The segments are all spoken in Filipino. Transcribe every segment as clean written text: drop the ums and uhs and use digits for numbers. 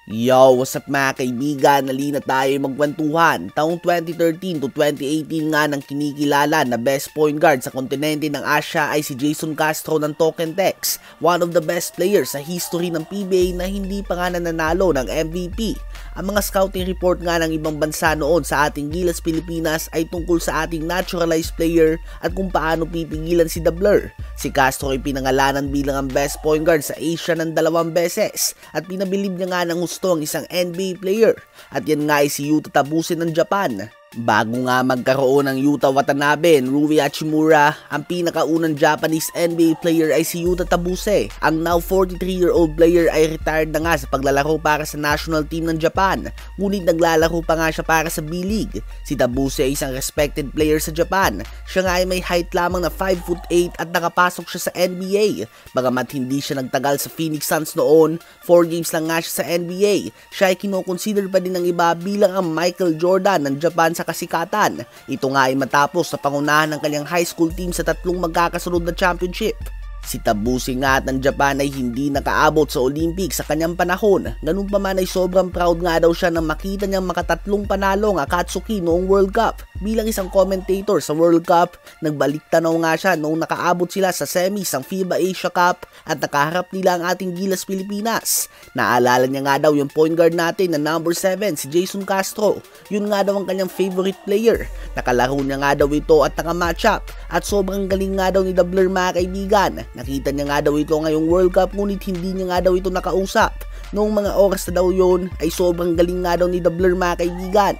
Yo, what's up mga kaibigan? Halina tayo magkwentuhan. Taong 2013 to 2018 nga nang kinikilala na best point guard sa kontinente ng Asia ay si Jason Castro ng Token Tex, one of the best players sa history ng PBA na hindi pa nga nananalo ng MVP. Ang mga scouting report nga ng ibang bansa noon sa ating Gilas Pilipinas ay tungkol sa ating naturalized player at kung paano pipigilan si The Blur. Si Castro ay pinangalanan bilang ang best point guard sa Asia ng 2 beses at pinabilib niya nga ng gusto ang isang NBA player at yan nga ay si Yuta Tabuse ng Japan. Bago nga magkaroon ng Yuta Watanabe and Rui Hachimura, ang pinakaunang Japanese NBA player ay si Yuta Tabuse. Ang now 43-year-old player ay retired na nga sa paglalaro para sa national team ng Japan, ngunit naglalaro pa nga siya para sa B-League. Si Tabuse ay isang respected player sa Japan. Siya nga ay may height lamang na 5'8" at nakapasok siya sa NBA. Bagamat hindi siya nagtagal sa Phoenix Suns noon, 4 games lang nga siya sa NBA. Siya ay kinoconsider pa din ng iba bilang ang Michael Jordan ng Japan sa kasikatan. Ito nga ay matapos sa pangunahan ng kanyang high school team sa 3 magkakasunod na championship. Si Tabuse nga ng Japan ay hindi nakaabot sa Olympics sa kanyang panahon. Ganun pa man ay sobrang proud nga daw siya nang makita niyang makatatlong panalo ang Akatsuki noong World Cup. Bilang isang commentator sa World Cup, nagbalik tanaw nga siya noong nakaabot sila sa semis ng FIBA Asia Cup at nakaharap nila ang ating Gilas Pilipinas. Naalala niya nga daw yung point guard natin na number 7 si Jason Castro. Yun nga daw ang kanyang favorite player. Nakalaro niya nga daw ito at nakamatchup at sobrang galing nga daw ni The Blur mga kaibigan. Nakita niya nga daw ito ngayong World Cup ngunit hindi niya nga daw ito nakausap. Noong mga oras na daw yun ay sobrang galing nga daw ni The Blur mga kaibigan.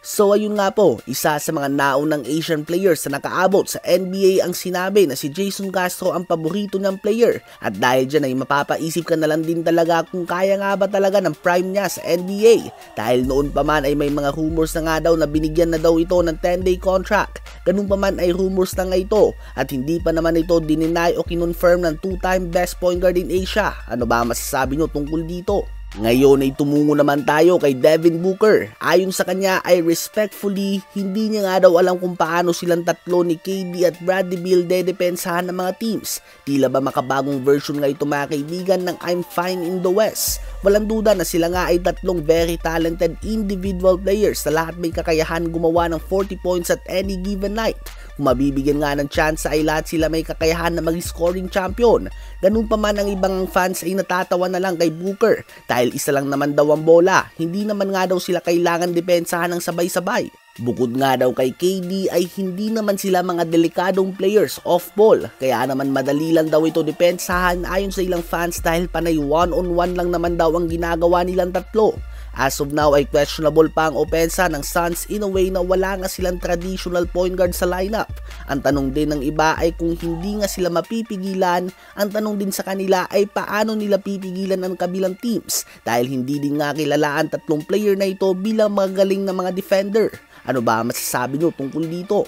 So ayun nga po, isa sa mga naunang Asian players na nakaabot sa NBA ang sinabi na si Jason Castro ang paborito niyang player at dahil dyan ay mapapaisip ka na lang din talaga kung kaya nga ba talaga ng prime niya sa NBA dahil noon pa man ay may mga rumors na nga daw na binigyan na daw ito ng 10-day contract. Ganun pa man ay rumors na nga ito at hindi pa naman ito dininay o kinonfirm ng 2-time best point guard in Asia. Ano ba masasabi nyo tungkol dito? Ngayon ay tumungo naman tayo kay Devin Booker. Ayon sa kanya ay respectfully, hindi niya nga daw alam kung paano silang tatlo ni KD at Bradley Beal dedepensahan ng mga teams. Tila ba makabagong version nga ito mga kaibigan ng I'm fine in the West. Walang duda na sila nga ay tatlong very talented individual players na lahat may kakayahan gumawa ng 40 points at any given night. Kung mabibigyan nga ng chance ay lahat sila may kakayahan na maging scoring champion. Ganun pa man ang ibang fans ay natatawa na lang kay Booker dahil isa lang naman daw ang bola. Hindi naman nga daw sila kailangan depensahan ng sabay-sabay. Bukod nga daw kay KD ay hindi naman sila mga delikadong players off-ball, kaya naman madali lang daw ito depensahan ayon sa ilang fans dahil panay one-on-one lang naman daw ang ginagawa nilang tatlo. As of now ay questionable pa ang opensa ng Suns in a way na wala nga silang traditional point guard sa lineup. Ang tanong din ng iba ay kung hindi nga sila mapipigilan, ang tanong din sa kanila ay paano nila pipigilan ang kabilang teams dahil hindi din nga kilala ang tatlong player na ito bilang magaling na mga defender. Ano ba masasabi nyo tungkol dito?